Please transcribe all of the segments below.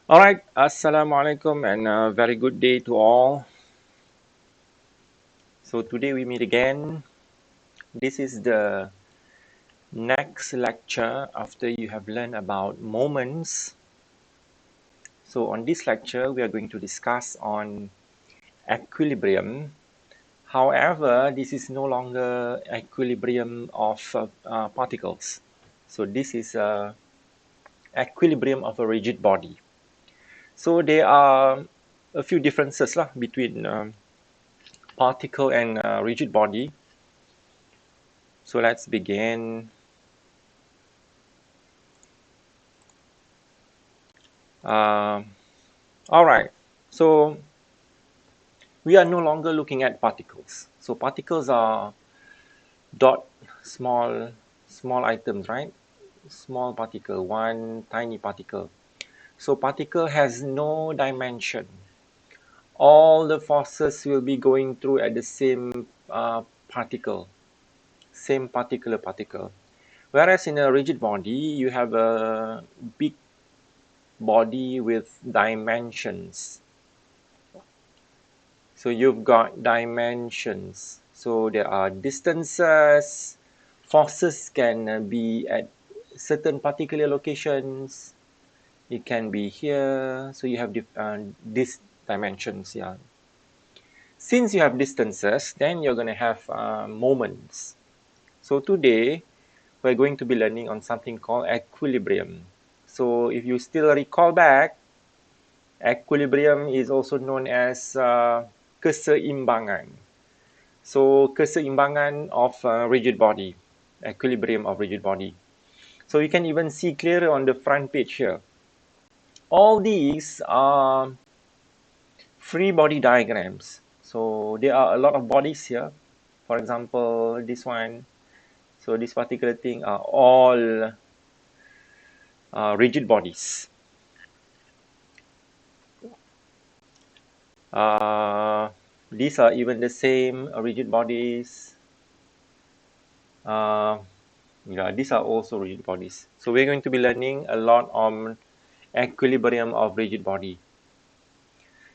All right, Assalamualaikum and a very good day to all. So today we meet again. This is the next lecture after you have learned about moments. So on this lecture, we are going to discuss on equilibrium. However, this is no longer equilibrium of particles. So this is equilibrium of a rigid body. So there are a few differences lah between particle and rigid body. So let's begin. Uh, all right. So we are no longer looking at particles. So particles are dot small items, right? Small particle, one tiny particle. So particle has no dimension. All the forces will be going through at the same particle, same particular particle. Whereas in a rigid body, you have a big body with dimensions. So you've got dimensions. So there are distances. Forces can be at certain particular locations. It can be here. So you have these dimensions. Yeah. Since you have distances, then you're going to have moments. So today, we're going to be learning on something called equilibrium. So if you still recall back, equilibrium is also known as keseimbangan. So keseimbangan of rigid body, equilibrium of rigid body. So you can even see clearer on the front page here. All these are free body diagrams. So there are a lot of bodies here. For example, this one. So this particular thing are all rigid bodies. These are even the same rigid bodies. Yeah, these are also rigid bodies. So we're going to be learning a lot on equilibrium of rigid body.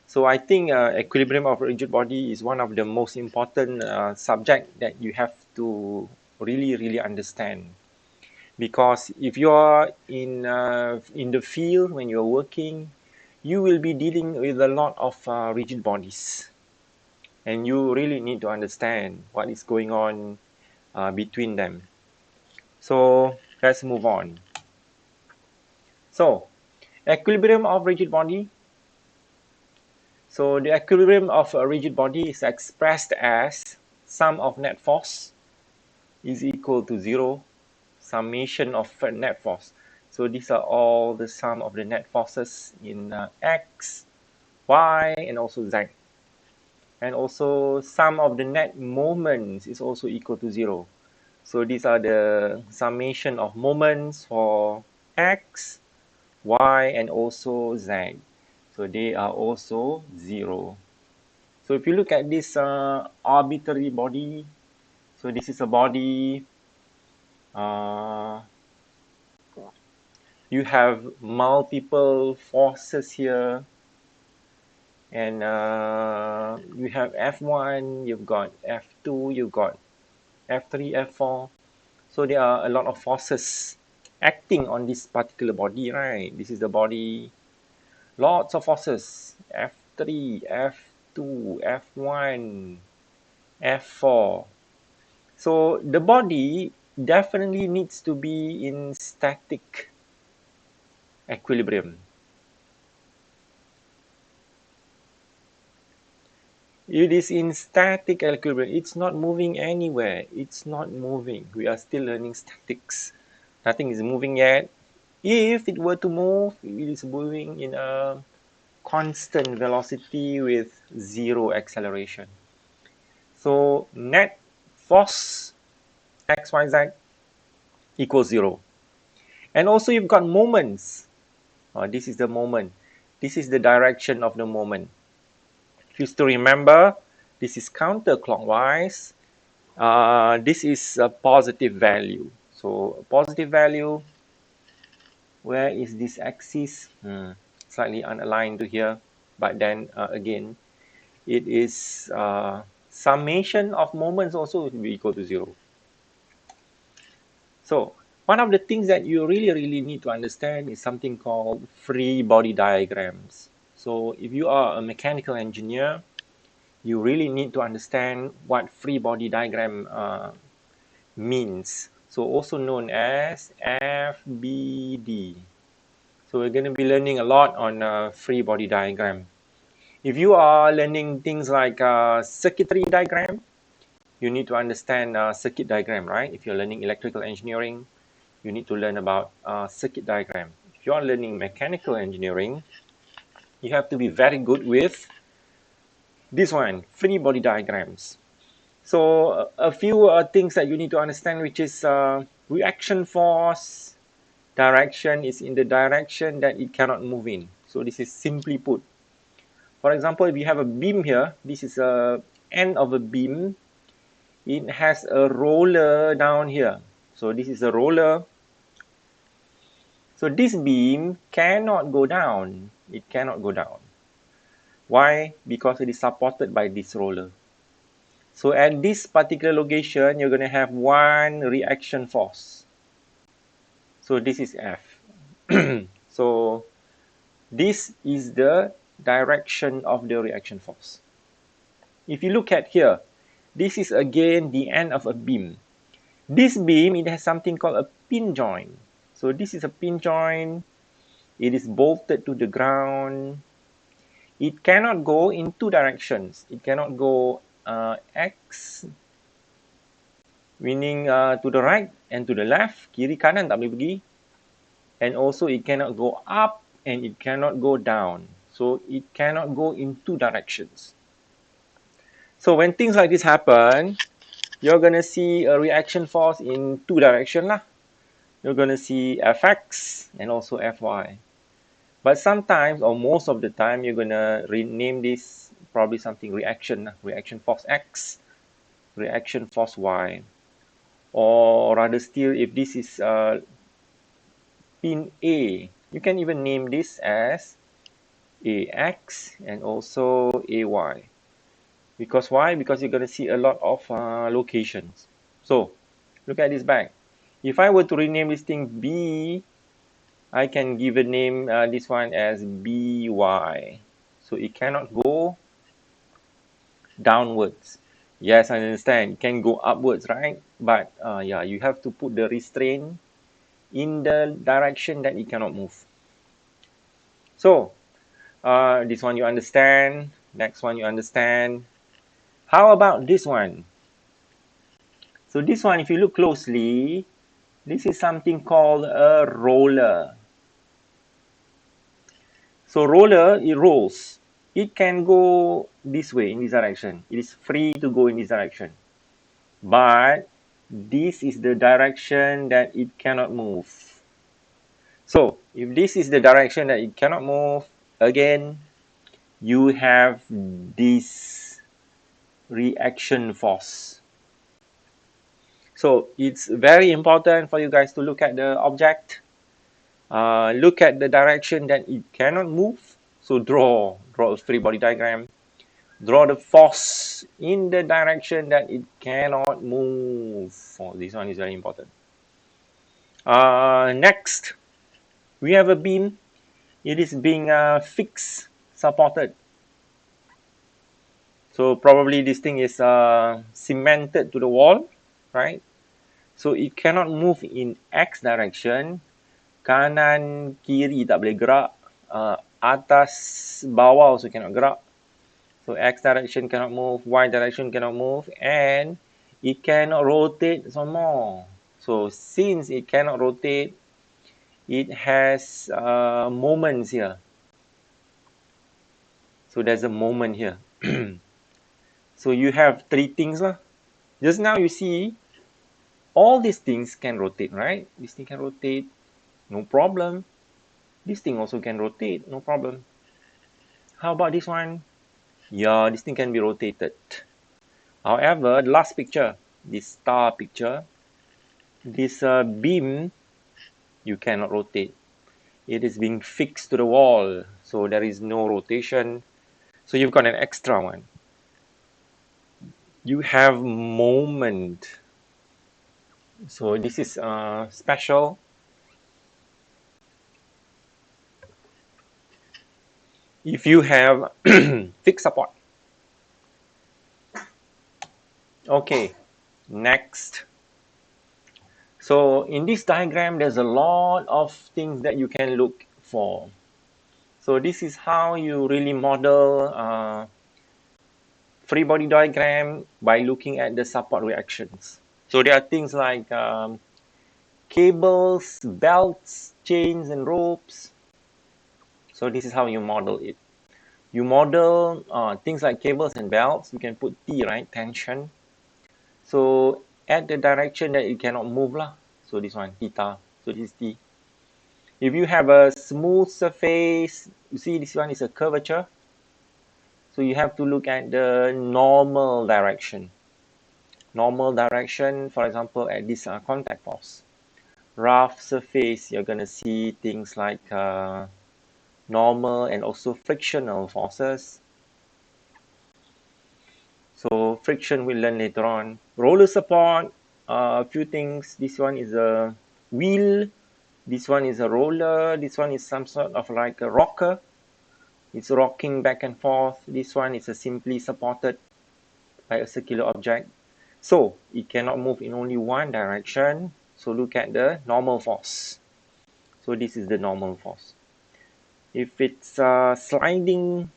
So I think equilibrium of rigid body is one of the most important subject that you have to really understand. Because if you are in the field when you're working, you will be dealing with a lot of rigid bodies. And you really need to understand what is going on between them. So let's move on. So equilibrium of rigid body. So the equilibrium of a rigid body is expressed as sum of net force is equal to 0, summation of net force. So these are all the sum of the net forces in x, y, and also z. And also sum of the net moments is also equal to 0. So these are the summation of moments for x, y, and also z. So they are also 0. So if you look at this arbitrary body, so this is a body, you have multiple forces here, and you have F1, you've got F2, you've got F3, F4. So there are a lot of forces acting on this particular body, right? This is the body, lots of forces, F3, F2, F1, F4. So the body definitely needs to be in static equilibrium. It is in static equilibrium. It's not moving anywhere. It's not moving. We are still learning statics. Nothing is moving yet. If it were to move, it is moving in a constant velocity with zero acceleration. So net force x, y, z equals 0. And also you've got moments. This is the moment. This is the direction of the moment. If you still remember, this is counterclockwise. This is a positive value. So a positive value, where is this axis? slightly unaligned to here, but then again, it is summation of moments also will be equal to 0. So one of the things that you really need to understand is something called free body diagrams. So if you are a mechanical engineer, you really need to understand what free body diagram means. So also known as FBD. So we're going to be learning a lot on free body diagram. If you are learning things like circuitry diagram, you need to understand circuit diagram, right? If you're learning electrical engineering, you need to learn about circuit diagram. If you're learning mechanical engineering, you have to be very good with this one, free body diagrams. So a few things that you need to understand, which is reaction force, direction is in the direction that it cannot move in. So this is simply put. For example, if you have a beam here, this is a end of a beam. It has a roller down here. So this is a roller. So this beam cannot go down. It cannot go down. Why? Because it is supported by this roller. So at this particular location, you're going to have one reaction force. So this is F. So this is the direction of the reaction force. If you look at here, this is again the end of a beam. This beam, it has something called a pin joint. So this is a pin joint. It is bolted to the ground. It cannot go in two directions. It cannot go X, meaning to the right and to the left. Kiri kanan tak boleh pergi. And also it cannot go up and it cannot go down. So it cannot go in two directions. So when things like this happen, you're going to see a reaction force in two directions lah. You're going to see Fx and also Fy. But sometimes, or most of the time, you're going to rename this probably something reaction force X, reaction force Y. Or rather still, if this is pin A, you can even name this as AX and also AY. Because why? Because you're going to see a lot of locations. So look at this back. If I were to rename this thing B, I can give a name this one as BY. So it cannot go downwards. Yes, I understand. It can go upwards, right? But yeah, you have to put the restraint in the direction that it cannot move. So this one you understand. Next one you understand. How about this one? So this one, if you look closely, this is something called a roller. So roller, it rolls. It can go this way, in this direction. It is free to go in this direction. But this is the direction that it cannot move. So if this is the direction that it cannot move, again, you have this reaction force. So it's very important for you guys to look at the object. Look at the direction that it cannot move. So draw a free body diagram. Draw the force in the direction that it cannot move. Oh, this one is very important. Next, we have a beam. It is being fixed, supported. So probably this thing is cemented to the wall, right? So it cannot move in X direction. Kanan, kiri tak boleh gerak. Atas, bawah also cannot gerak. So X direction cannot move, Y direction cannot move, and it cannot rotate some more. So since it cannot rotate, it has moments here. So there's a moment here. So you have three things lah. Just now you see, all these things can rotate, right? This thing can rotate, no problem. This thing also can rotate, no problem. How about this one? Yeah, this thing can be rotated. However, the last picture, this star picture, this beam, you cannot rotate. It is being fixed to the wall. So there is no rotation. So you've got an extra one. You have moment. So this is special. If you have fixed support. Okay, next. So in this diagram, there's a lot of things that you can look for. So this is how you really model free body diagram by looking at the support reactions. So there are things like cables, belts, chains, and ropes. So this is how you model it. You model things like cables and belts. You can put T, right? Tension. So at the direction that it cannot move lah. So this one, theta. So this is T. If you have a smooth surface, you see this one is a curvature. So you have to look at the normal direction. Normal direction, for example, at this contact force. Rough surface, you're going to see things like normal and also frictional forces. So friction we'll learn later on. Roller support, a few things. This one is a wheel. This one is a roller. This one is some sort of like a rocker. It's rocking back and forth. This one is a simply supported by a circular object. So it cannot move in only one direction. So look at the normal force. So this is the normal force. If it's sliding,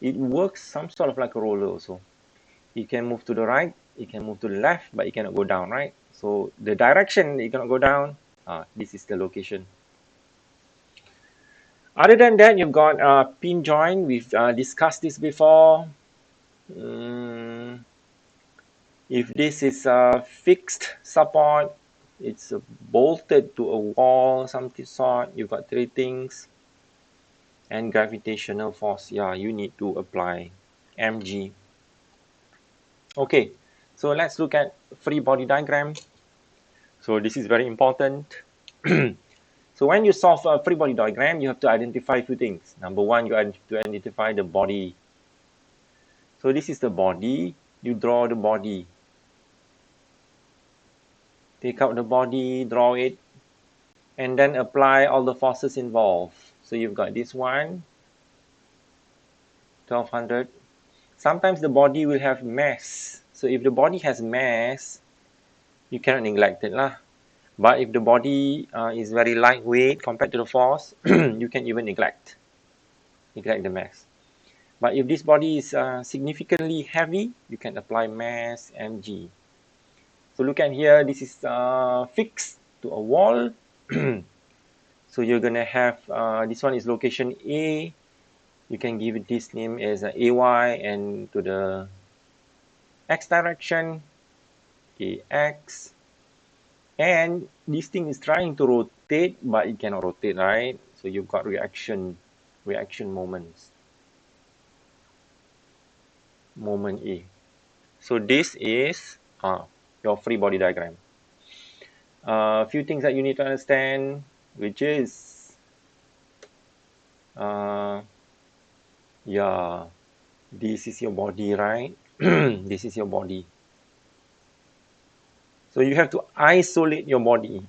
it works some sort of like a roller also. It can move to the right, it can move to the left, but it cannot go down, right? So the direction it cannot go down, this is the location. Other than that, you've got pin joint. We've discussed this before. If this is a fixed support, it's bolted to a wall, some sort. You've got three things. And gravitational force, yeah, you need to apply mg. Okay, so let's look at free body diagram. So this is very important. So when you solve a free body diagram, you have to identify a few things. Number one, you have to identify the body. So this is the body. You draw the body. Take out the body, draw it, and then apply all the forces involved. So you've got this one, 1200. Sometimes the body will have mass. So if the body has mass, you cannot neglect it lah. But if the body is very lightweight compared to the force, you can even neglect the mass. But if this body is significantly heavy, you can apply mass mg. So look at here, this is fixed to a wall. So you're gonna have, this one is location A. You can give it this name as AY, and to the X direction, AX. And this thing is trying to rotate, but it cannot rotate, right? So you've got reaction moments. Moment A. So this is your free body diagram. A few things that you need to understand, which is, yeah, this is your body, right? This is your body. So you have to isolate your body.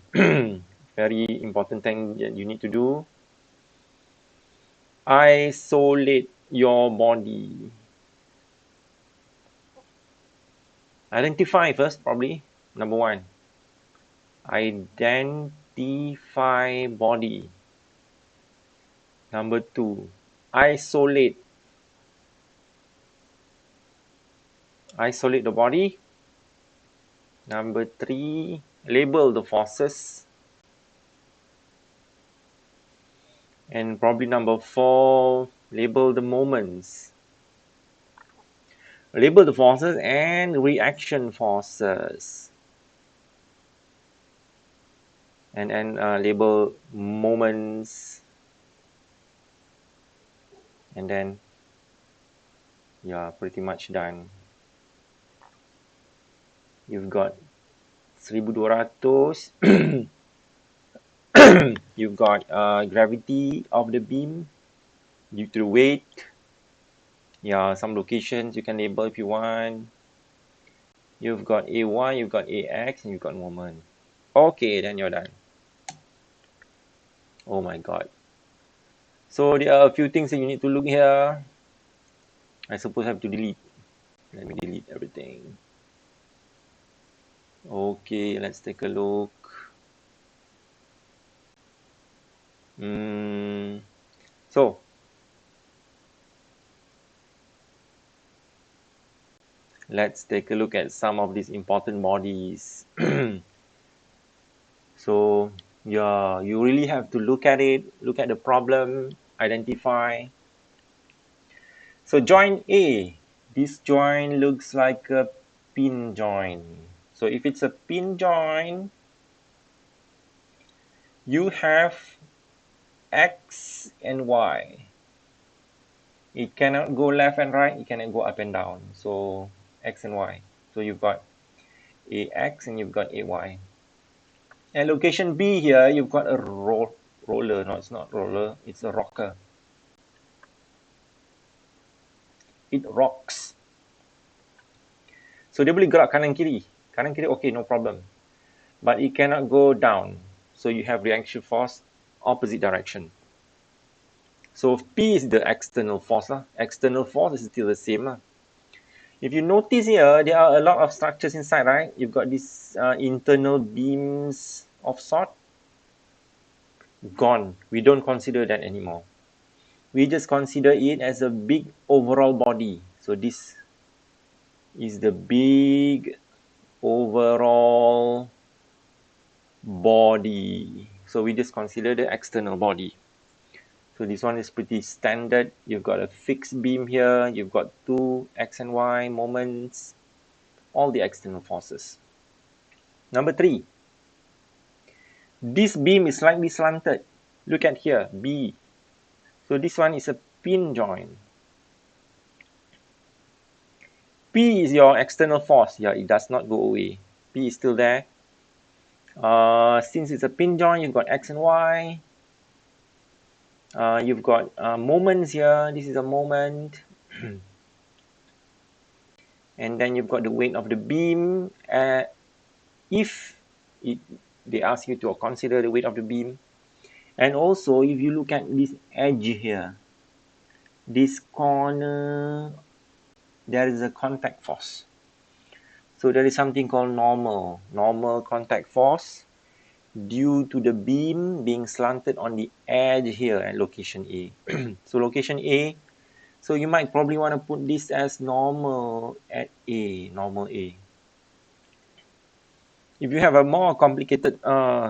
Very important thing that you need to do. Isolate your body. Identify first, probably. Number one. Identify body. Number two. Isolate. Isolate the body. Number three. Label the forces. And probably number four. Label the moments. Label the forces and reaction forces. And then label moments. And then, yeah, pretty much done. You've got 1200. You've got gravity of the beam. due to the weight. Yeah, some locations you can label if you want. You've got AY, you've got AX, and you've got moment. Okay, then you're done. Oh my god. So there are a few things that you need to look here. I suppose I have to delete. Let me delete everything. Okay, let's take a look. So, let's take a look at some of these important bodies. So, yeah, you really have to look at it, look at the problem, identify. So, joint A. This joint looks like a pin joint. So, if it's a pin joint, you have X and Y. It cannot go left and right, it cannot go up and down. So X and Y. So you've got AX and you've got AY. And location B here, you've got a roller. No, it's not roller, it's a rocker. It rocks. So dia boleh gerak kanan kiri. Kanan kiri, okay, no problem. But it cannot go down. So you have reaction force opposite direction. So P is the external force. External force is still the same. If you notice here, there are a lot of structures inside, right? You've got these internal beams of sort. Gone. We don't consider that anymore. We just consider it as a big overall body. So this is the big overall body. So we just consider the external body. So this one is pretty standard. You've got a fixed beam here. You've got two X and Y moments. All the external forces. Number 3. This beam is slightly slanted. Look at here, B. So this one is a pin joint. P is your external force. Yeah, it does not go away. P is still there. Since it's a pin joint, you've got X and Y. You've got moments here. This is a moment. And then you've got the weight of the beam. If they ask you to consider the weight of the beam. And also, if you look at this edge here, this corner, there is a contact force. So there is something called normal contact force due to the beam being slanted on the edge here at location A. So location A, so you might probably want to put this as normal at A, normal A. If you have a more complicated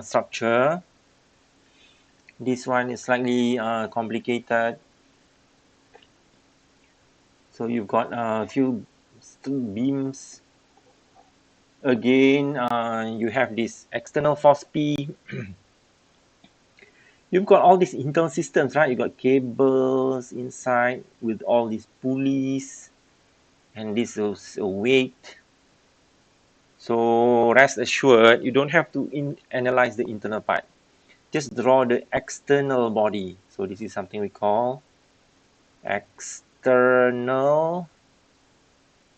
structure, this one is slightly complicated. So you've got a few beams. Again, you have this external force P. You've got all these internal systems, right? You've got cables inside with all these pulleys, and this is a weight. So rest assured, you don't have to analyze the internal part. Just draw the external body. So this is something we call external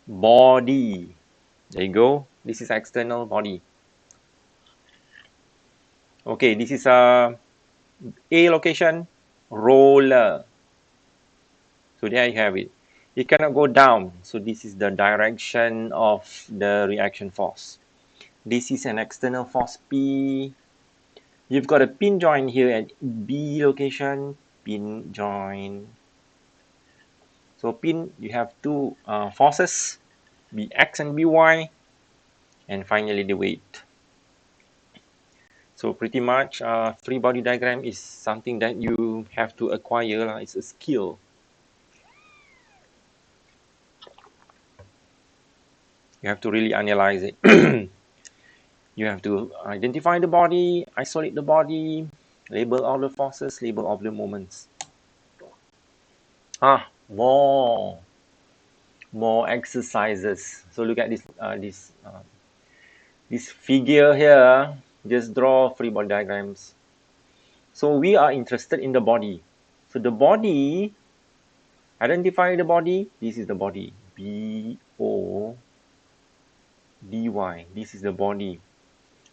body. There you go. This is external body. Okay, this is a location, roller. So there you have it. It cannot go down. So this is the direction of the reaction force. This is an external force P. You've got a pin joint here at B location, pin joint. So pin, you have two forces, Bx and By, and finally the weight. So pretty much free body diagram is something that you have to acquire. It's a skill. You have to really analyze it. You have to identify the body, isolate the body, label all the forces, label all the moments. More exercises. So look at this figure here. Just draw free body diagrams. So we are interested in the body. So the body, Identify the body. This is the body. B-O-D-Y. This is the body.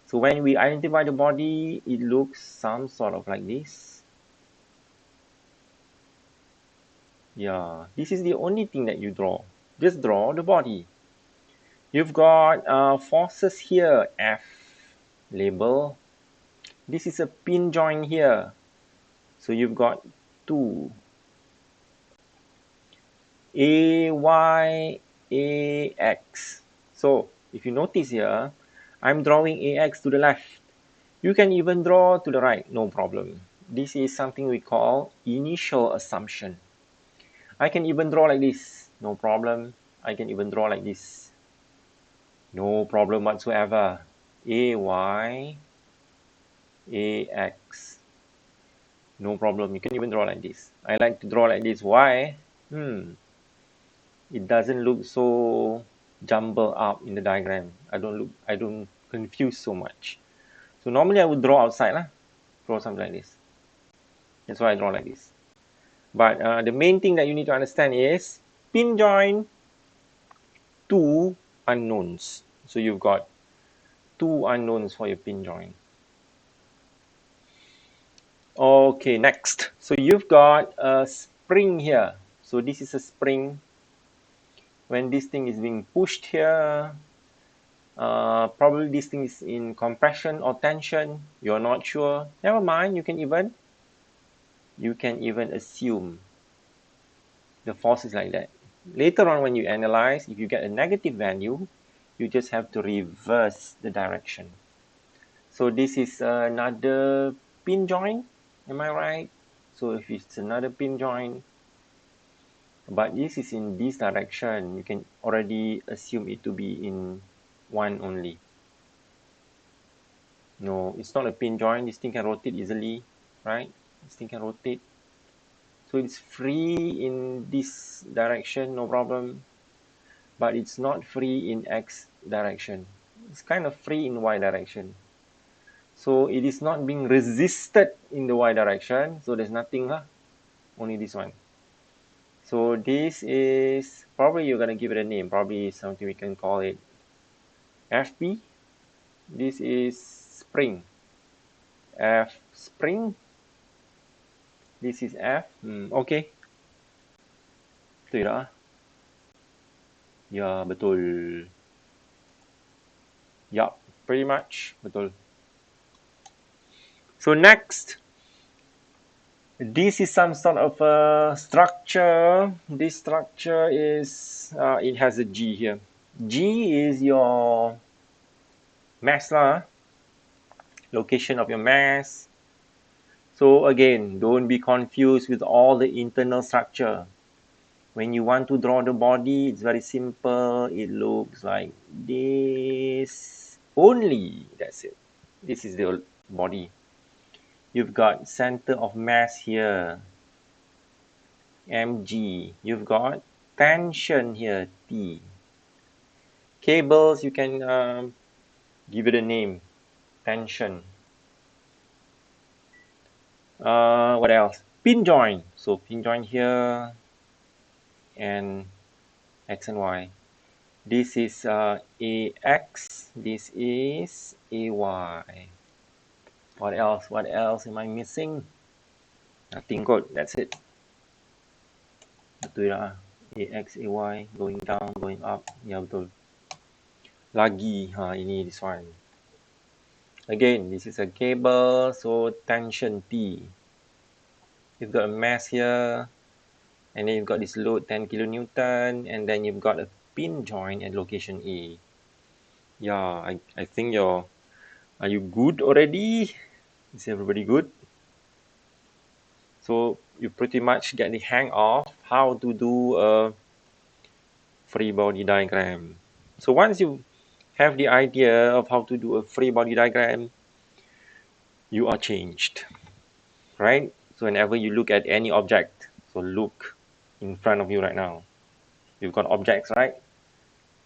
So when we identify the body, it looks some sort of like this. Yeah, this is the only thing that you draw. Just draw the body. You've got forces here, F, label. This is a pin joint here. So you've got 2. AY, AX. So if you notice here, I'm drawing AX to the left. You can even draw to the right, no problem. This is something we call initial assumption. I can even draw like this, no problem. I can even draw like this, no problem whatsoever. AY, AX, no problem. You can even draw like this. I like to draw like this. Why? It doesn't look so jumbled up in the diagram. I don't confuse so much. So normally I would draw outside lah. Draw something like this. That's why I draw like this. But the main thing that you need to understand is pin joint, 2 unknowns. So you've got 2 unknowns for your pin joint. Okay, next. So you've got a spring here. So this is a spring. When this thing is being pushed here, probably this thing is in compression or tension. You're not sure. Never mind. You can even assume the force is like that. Later on, when you analyze, if you get a negative value, you just have to reverse the direction. So this is another pin joint. Am I right? So if it's another pin joint, but this is in this direction, you can already assume it to be in one only. No, it's not a pin joint. This thing can rotate easily, right? This thing can rotate. So it's free in this direction, no problem. But it's not free in X direction. It's kind of free in Y direction. So it is not being resisted in the Y direction. So there's nothing, only this one. So this is, probably you're going to give it a name. Probably something we can call it FP. This is spring. F spring. This is F. Okay. 对了. Ya, betul. Yup, pretty much. Betul. So next, this is some sort of a structure. This structure is, it has a G here. G is your mass lah, location of your mass. So again, don't be confused with all the internal structure. When you want to draw the body, it's very simple. It looks like this only. That's it. This is the body. You've got center of mass here, mg. You've got tension here, T. Cables, you can give it a name, tension. What else? Pin joint. So pin joint here, and X and Y. This is AX. This is AY. What else? What else am I missing? Nothing good. That's it. Betul lah. AX, AY, going down, going up. Ya, betul. Lagi, ini this one. Again, this is a cable, so tension T. You've got a mass here, and then you've got this load 10 kilonewton, and then you've got a pin joint at location A. Yeah, I think are you good already? Is everybody good? So you pretty much get the hang of how to do a free body diagram. So once you have the idea of how to do a free body diagram, you are changed, right? So whenever you look at any object, so look in front of you right now. You've got objects, right?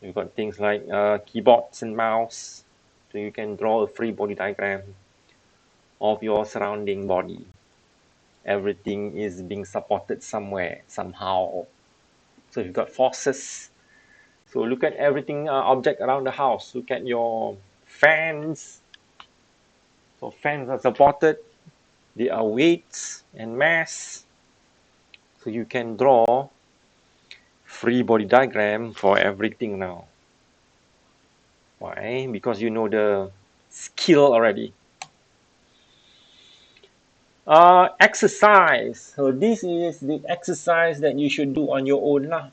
You've got things like keyboards and mouse. So you can draw a free body diagram of your surrounding body. everything is being supported somewhere, somehow. So you've got forces. So look at everything, object around the house. Look at your fans. So fans are supported. They are weights and mass. So you can draw free body diagram for everything now. Why? Because you know the skill already. Exercise. So this is the exercise that you should do on your own lah.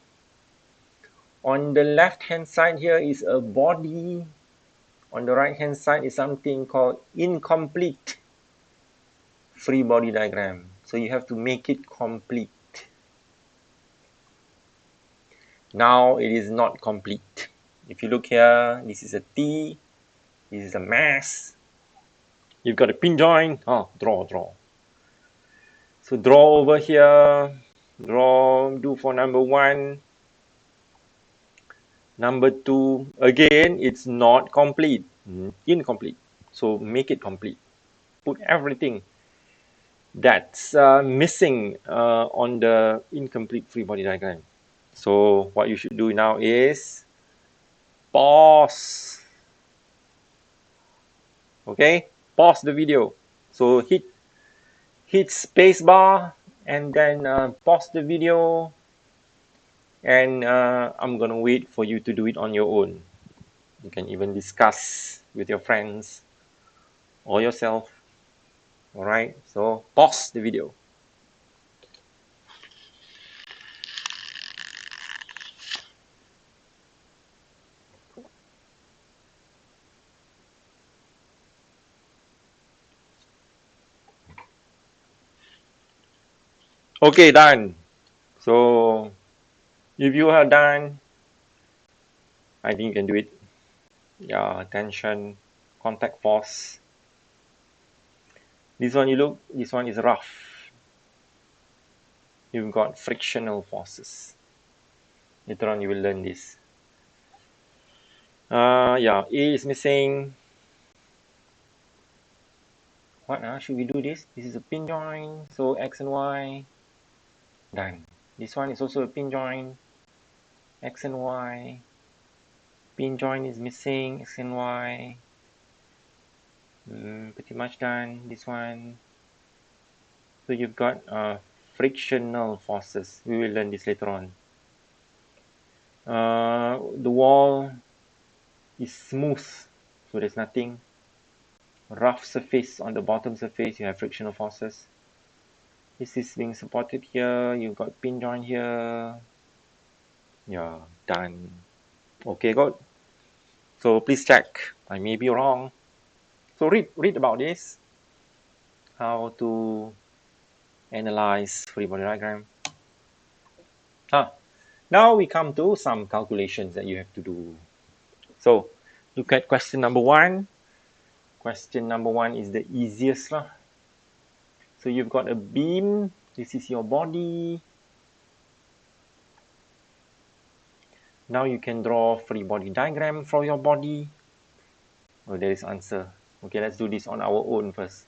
On the left hand side here is a body. On the right hand side is something called incomplete free body diagram. So you have to make it complete. Now it is not complete. If you look here, this is a T, this is a mass. You've got a pin joint. Oh, draw. So draw over here. Do for number 1. Number 2, again, it's not complete, incomplete. So make it complete. Put everything that's missing on the incomplete free body diagram. So what you should do now is pause. Okay, pause the video. So hit spacebar and then pause the video. And I'm gonna wait for you to do it on your own. You can even discuss with your friends or yourself. All right, so pause the video. Okay, done. So if you are done, I think you can do it. Yeah, tension, contact force. This one you look, this one is rough. You've got frictional forces. Later on you will learn this. Yeah, A is missing. What should we do this? This is a pin joint, so X and Y. Done. This one is also a pin joint. X and Y. Pin joint is missing, X and Y. Pretty much done. This one. So you've got frictional forces. We will learn this later on. The wall is smooth, so there's nothing. Rough surface on the bottom surface, you have frictional forces. This is being supported here. You've got pin joint here. Yeah, done. Okay, good. So please check. I may be wrong. So read about this. How to analyze free body diagram. Now we come to some calculations that you have to do. So look at question number 1. Question number 1 is the easiest lah. So you've got a beam. This is your body. Now you can draw free body diagram for your body. Oh, there is answer. Okay, let's do this on our own first.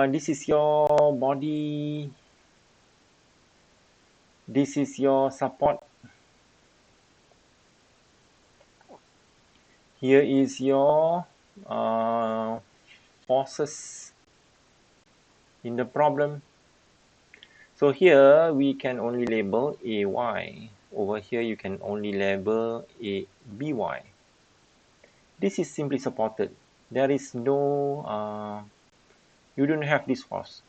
This is your body. This is your support. Here is your forces in the problem. So here we can only label AY. Over here you can only label BY. This is simply supported. There is no, you don't have this force.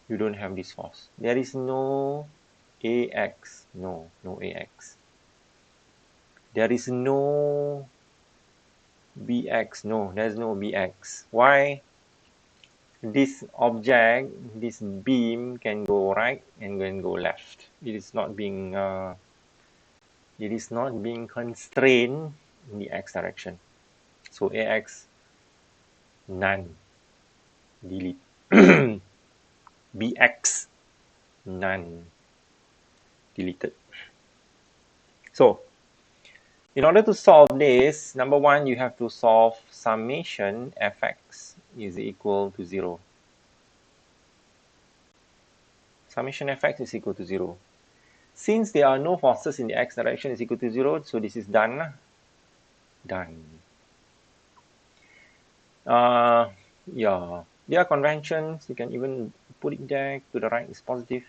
You don't have this force. There is no AX. No AX. There is no BX. No, there's no BX. Why? This object, this beam can go right and can go left. It is not being constrained in the X direction. So AX, none. Delete. BX, none. Deleted. So in order to solve this, number 1, you have to solve summation fx is equal to 0. summation fx is equal to 0. Since there are no forces in the x direction is equal to 0, so this is done lah. Done. Yeah, there are conventions. You can even put it there to the right is positive.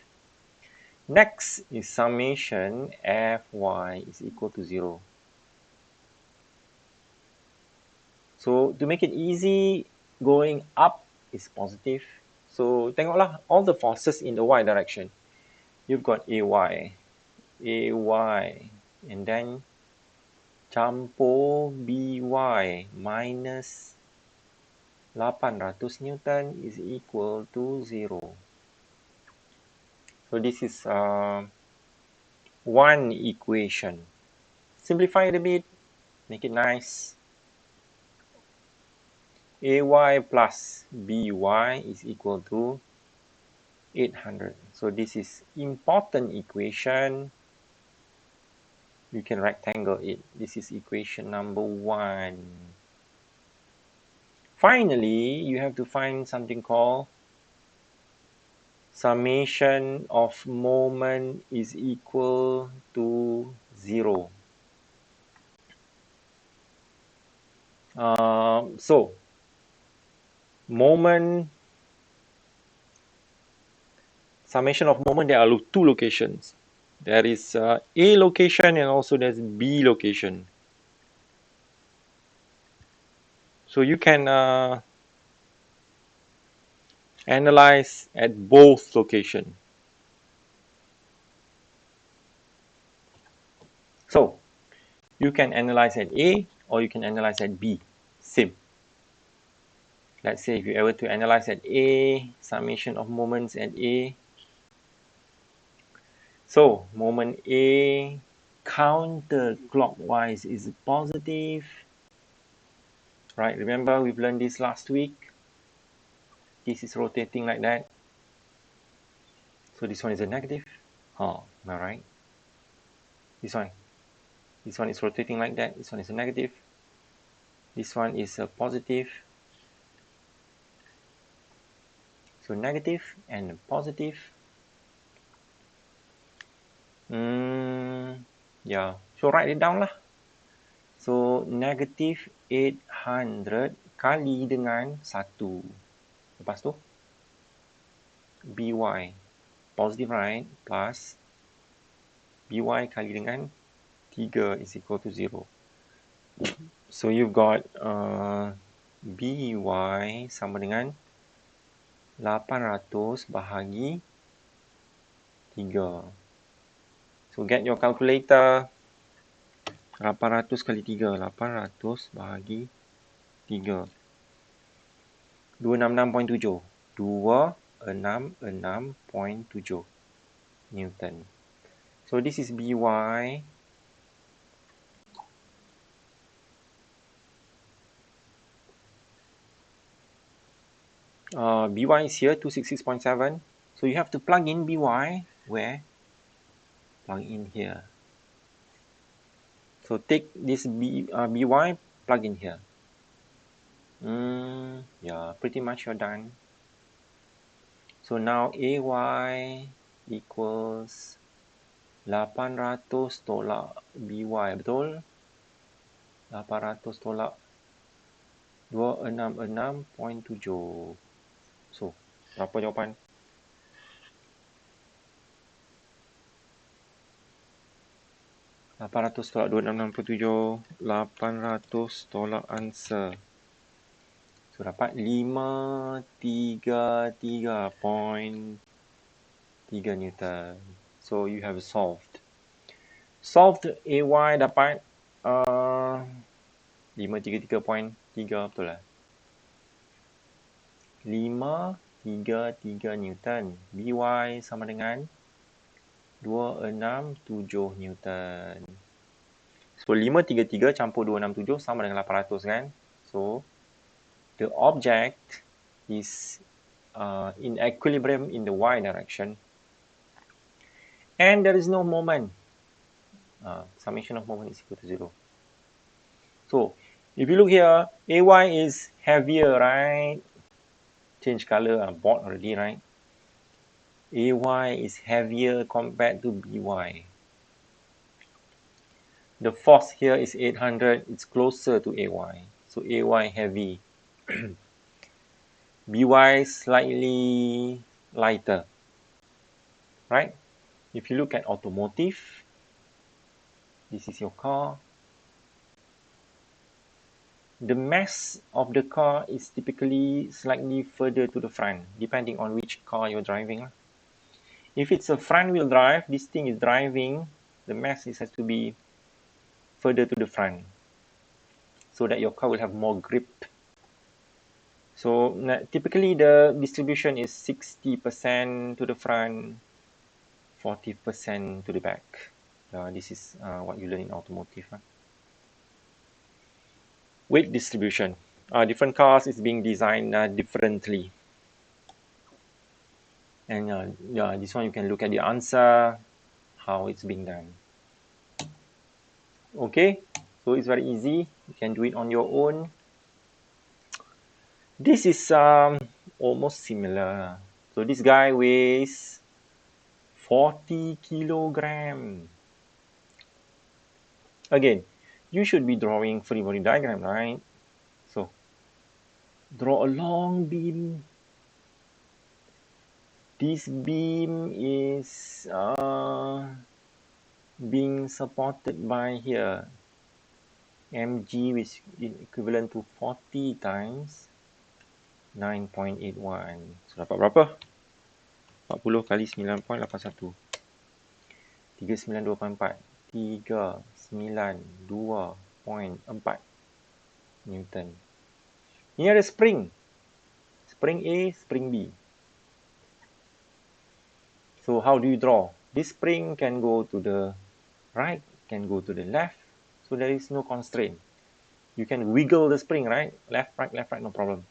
Next is summation fy is equal to 0. So to make it easy, going up is positive. So tengoklah all the forces in the y direction. You've got ay, and then campur by minus 800 Newton is equal to 0. So this is one equation. Simplify it a bit, make it nice. Ay plus by is equal to 800. So this is important equation. You can rectangle it. This is equation number 1. Finally, you have to find something called summation of moment is equal to 0. So, moment, summation of moment, there are two locations. There is A location and also there's B location. So you can analyze at both locations. So you can analyze at A or you can analyze at B. Same. Let's say if you ever to analyze at A, summation of moments at A. So moment A counterclockwise is positive. Right, remember we've learned this last week. This is rotating like that. So this one is a negative. Oh, am I right? This one is rotating like that. This one is a negative. This one is a positive. So negative and positive. Yeah. So write it down lah. So negative 800 kali dengan 1. Lepas tu by positive, right? Plus by kali dengan 3 is equal to 0. So you've got by sama dengan 800 bahagi 3. So get your calculator. 800 kali 3. 800 bahagi 3. 266.7. 266.7 Newton. So this is by. By is here, 266.7. So you have to plug in by. Where? Plug in here. So take this by, plug in here. Yeah, pretty much you're done. So now ay equals 800 tolak by, betul? 800 tolak 266.7. So, berapa jawapan? $800 tolak 266.7. 800 tolak answer. So, dapat 533.3 Newton. So, you have solved. Solved AY dapat 533.3, betul lah? 533 Newton. By sama dengan 267 Newton. So 533 campur 267 sama dengan 800 kan? So the object is in equilibrium in the y direction and there is no moment. Summation of moment is equal to 0. So if you look here, AY is heavier, right? Change color, board already, right? AY is heavier compared to BY. The force here is 800, it's closer to AY. So AY heavy. BY slightly lighter, right? If you look at automotive, this is your car. The mass of the car is typically slightly further to the front, depending on which car you're driving. If it's a front-wheel drive, this thing is driving, the mass has to be further to the front, so that your car will have more grip. So typically the distribution is 60% to the front, 40% to the back. This is what you learn in automotive. Weight distribution. Different cars is being designed differently. And this one you can look at the answer, how it's being done. Okay, so it's very easy. You can do it on your own. This is almost similar. So this guy weighs 40 kilogram. Again, you should be drawing free body diagram, right? So draw a long beam. This beam is being supported by here mg, which is equivalent to 40 times 9.81. So dapat berapa? 40 kali 9.81. 3924. 392.4 Newton. Ini ada spring. Spring A, spring B. So how do you draw? This spring can go to the right, can go to the left. So there is no constraint. You can wiggle the spring, right? Left, right, no problem.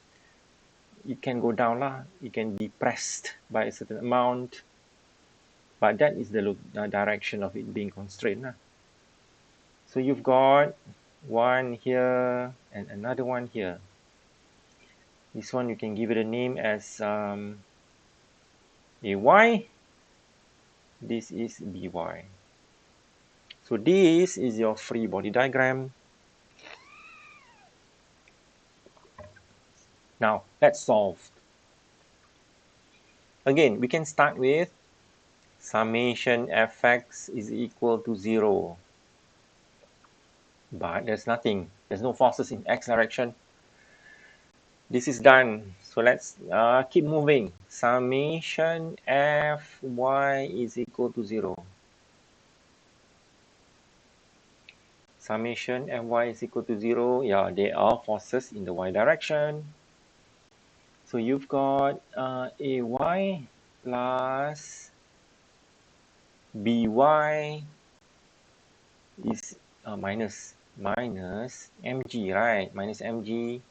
It can go down lah. It can be pressed by a certain amount. But that is the direction of it being constrained lah. So you've got one here and another one here. This one you can give it a name as AY. This is BY. So this is your free body diagram. Now let's solve. Again, we can start with summation fx is equal to 0. But there's nothing. There's no forces in x direction. This is done. So let's keep moving. Summation fy is equal to 0. Summation fy is equal to 0. Yeah, there are forces in the y direction. So you've got ay plus by is minus mg, right? Minus mg,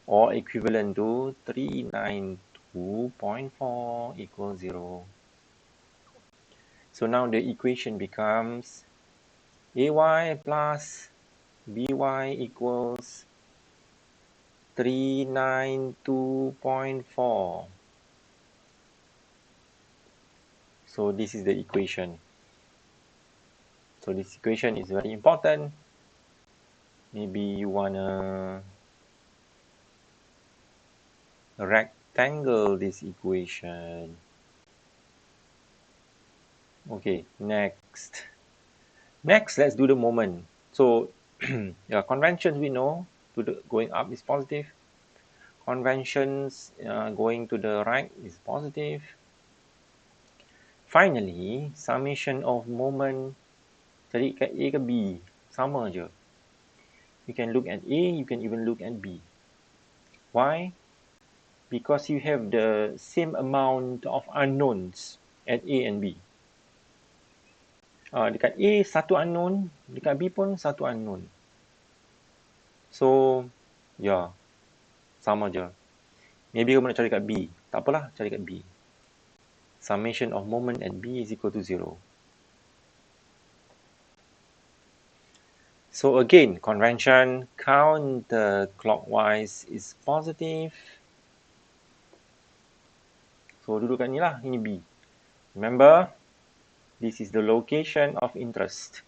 or equivalent to 392.4 equals 0. So now the equation becomes ay plus by equals 392.4. So this is the equation. So this equation is very important. Maybe you wanna rectangle this equation. Okay, next, let's do the moment. So yeah, conventions we know, going up is positive. Conventions going to the right is positive. Finally, summation of moment. Jadi kat A ke B, sama je. You can look at A, you can even look at B. Why? Because you have the same amount of unknowns at A and B. Dekat A, satu unknown. Dekat B pun satu unknown. So, yeah, sama je. Maybe kamu nak cari kat B. Tak apalah, cari kat B. Summation of moment at B is equal to 0. So again, convention counterclockwise is positive. So duduk kat ni lah, ini B. Remember, this is the location of interest.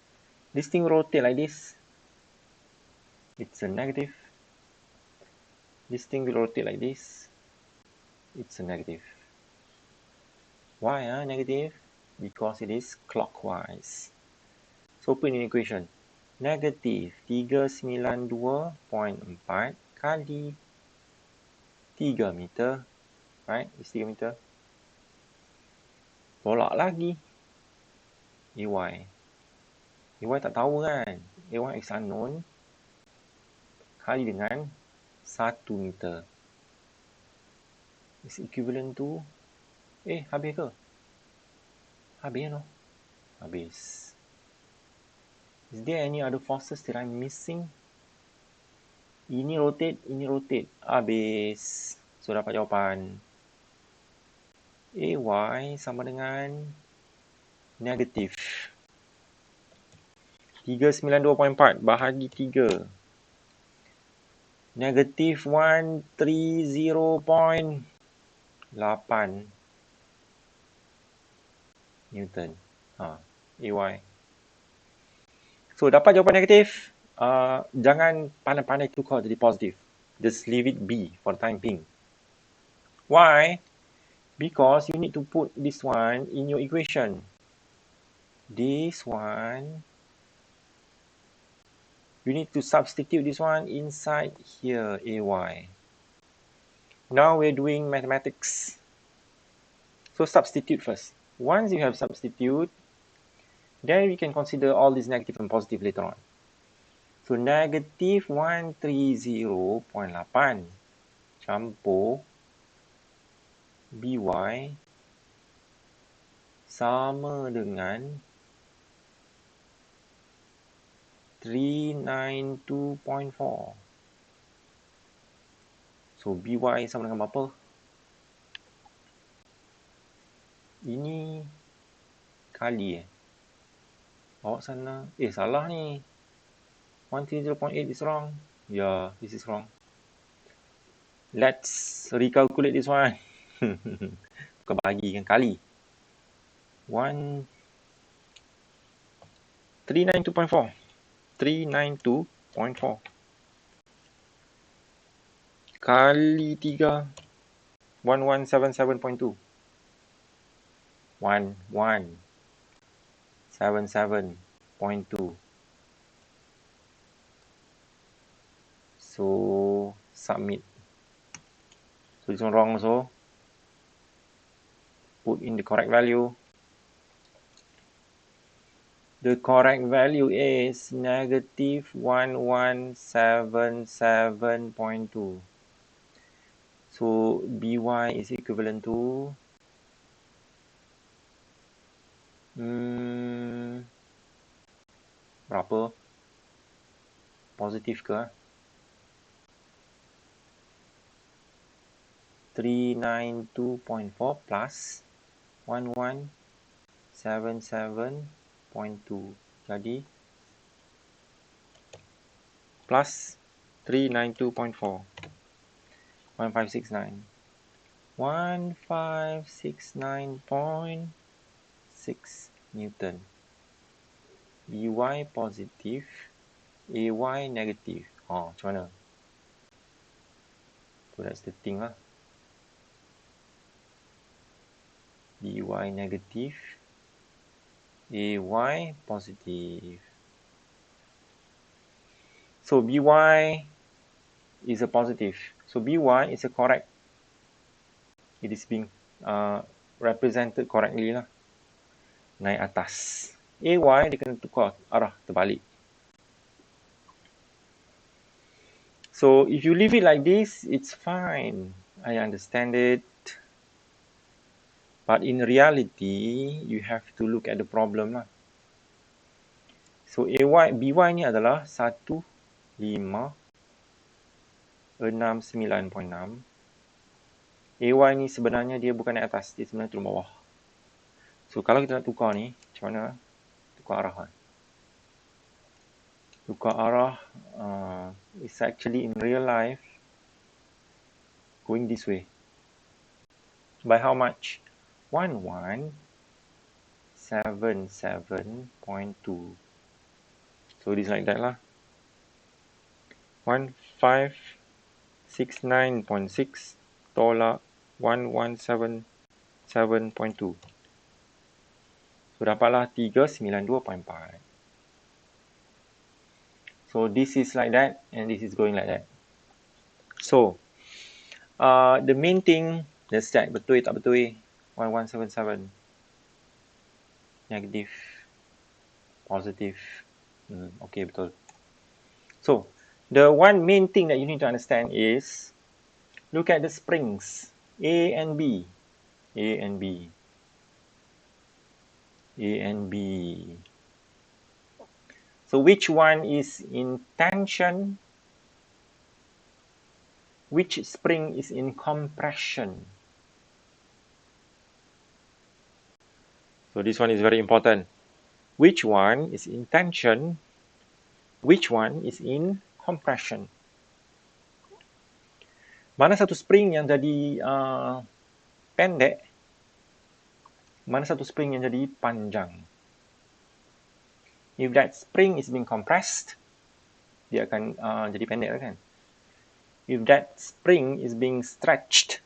This thing rotate like this. It's a negative. This thing will rotate like this. It's a negative. Why negative? Because it is clockwise. So put in equation. Negatif 392.4 kali 3 meter. Right? It's 3 meter. Tolak lagi. AY. AY tak tahu kan? AY is unknown. Kali dengan 1 meter. Is equivalent to... habis ke? Habis no? Habis. Is there any other forces that I'm missing? Ini rotate. Habis. So, dapat jawapan. AY sama dengan negatif 392.4 bahagi 3. Negatif 130.8 Newton. AY. So, dapat jawapan negatif. Jangan pandai-pandai tukar jadi positif. Just leave it be for the time being. Why? Because you need to put this one in your equation. This one, you need to substitute this one inside here, AY. Now we're doing mathematics. So substitute first. Once you have substitute, then we can consider all these negative and positive later on. So negative 130.8 campur BY sama dengan 392.4. So BY sama dengan berapa? Ini kali Awak sana. Salah ni. 130.8 is wrong. Yeah, this is wrong. Let's recalculate this one. Bukan bagi kan, kali. 392.4. 392.4. Kali 3. 1177.2. 1177.2. So, submit. So, this one wrong also. Put in the correct value. The correct value is negative 1177.2. So, BY is equivalent to berapa? Positif ke? 392.4 plus 1177.2. Jadi plus 392.4. 1569. 1569.6 Newton. BY positif, AY negatif. Macam mana? So that's the thing lah. BY negatif, AY positif. So BY is a positive. So BY is a correct. It is being represented correctly lah. Naik atas. AY dia kena tukar arah terbalik. So if you leave it like this, it's fine. I understand it. But in reality, you have to look at the problem lah. So BY ni adalah 1569.6. AY ni sebenarnya dia bukan naik atas, dia sebenarnya turun bawah. So kalau kita nak tukar ni, macam mana? Tukar arah kan? Tukar arah, it's actually in real life going this way. By how much? 1177.2 177.2. So it is like that lah. 1569.6 tolak 1177.2. So dapatlah 392.4. So this is like that and this is going like that. So the main thing, the stack betul tak betul 1177. Negative, positive. Okay, betul. So the one main thing that you need to understand is look at the springs A and B. A and B. A and B. So which one is in tension? Which spring is in compression? So this one is very important. Which one is in tension? Which one is in compression? Mana satu spring yang jadi pendek? Mana satu spring yang jadi panjang? If that spring is being compressed, dia akan jadi pendek kan? If that spring is being stretched,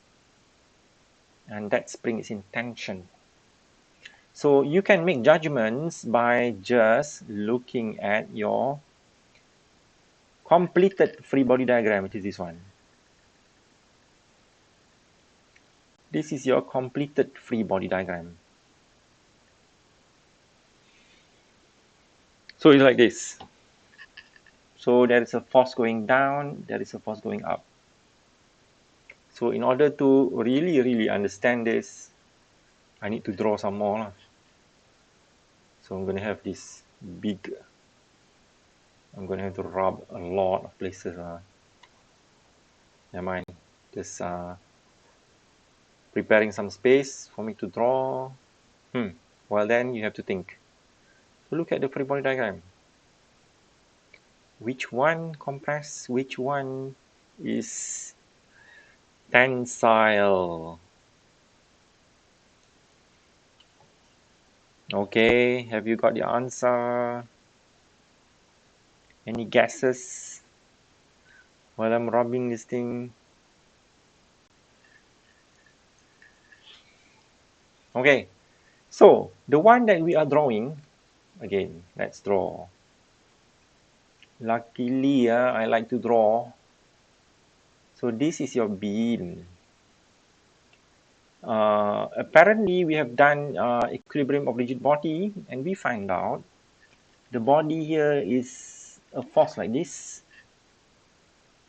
and that spring is in tension. So you can make judgments by just looking at your completed free body diagram, which is this one. This is your completed free body diagram. So it's like this. So there is a force going down, there is a force going up. So in order to really understand this, I need to draw some more lah. So I'm going to have this big, I'm going to have to rub a lot of places. Never mind, just preparing some space for me to draw. Well then you have to think. So look at the free body diagram. Which one compressed? Which one is tensile? Okay, have you got the answer? Any guesses while I'm rubbing this thing? Okay, so the one that we are drawing, again, let's draw. Luckily, I like to draw. So this is your beam. Apparently, we have done equilibrium of rigid body, and we find out the body here is a force like this,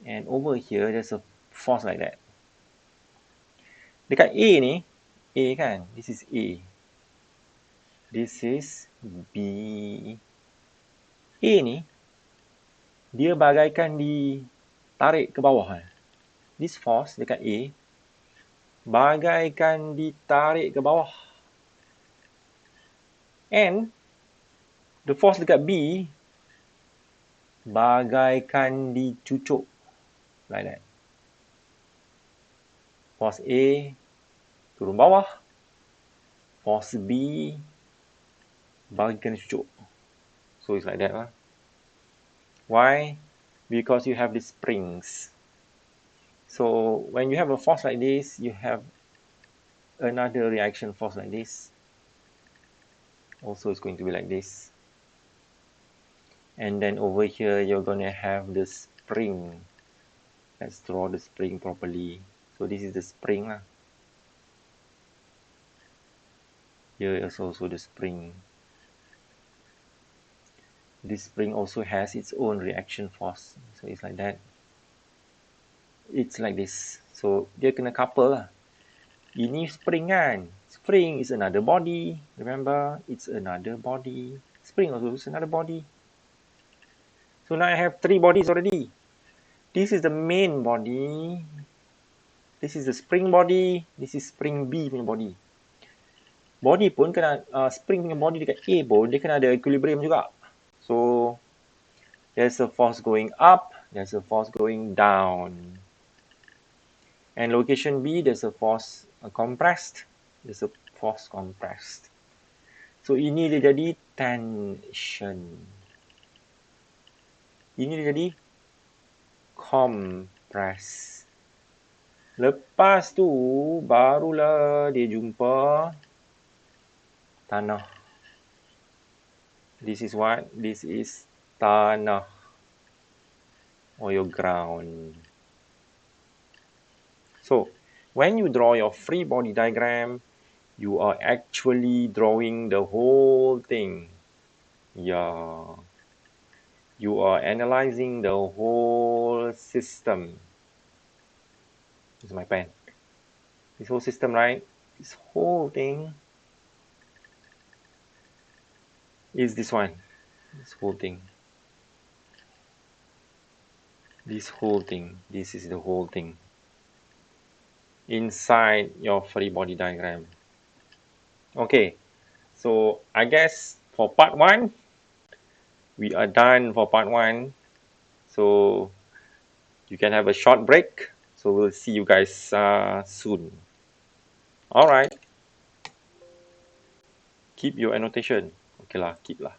and over here there's a force like that. Dekat A ni, A kan, this is A. This is B. A ni, dia bagaikan ditarik ke bawah. This force dekat A, bagaikan ditarik ke bawah. And the force dekat B, bagaikan dicucuk. Like that. Force A turun bawah. Force B bagaikan dicucuk. So it's like that lah. Why? Because you have the springs. So when you have a force like this, you have another reaction force like this. Also it's going to be like this. And then over here you're going to have the spring. Let's draw the spring properly. So this is the spring lah. Here is also the spring. This spring also has its own reaction force. So it's like that. It's like this. So dia kena couple lah. Ini spring kan. Spring is another body. Remember, it's another body. Spring also is another body. So now I have 3 bodies already. This is the main body. This is the spring body. This is spring B punya body. Body pun kena, spring punya body dekat A pun, dia kena ada equilibrium juga. So, there's a force going up. There's a force going down. And location B, there's a force compressed. There's a force compressed. So ini dia jadi tension. Ini dia jadi compress. Lepas tu barulah dia jumpa tanah. This is what? This is tanah or your ground. So when you draw your free body diagram, you are actually drawing the whole thing. Yeah. You are analyzing the whole system. This is my pen. This whole system, right? This whole thing is this one. This whole thing. This whole thing. This is the whole thing. Inside your free body diagram. Okay. So I guess for part 1, we are done for part 1. So you can have a short break. So we'll see you guys soon. Alright. Keep your annotation. Okay lah, keep lah.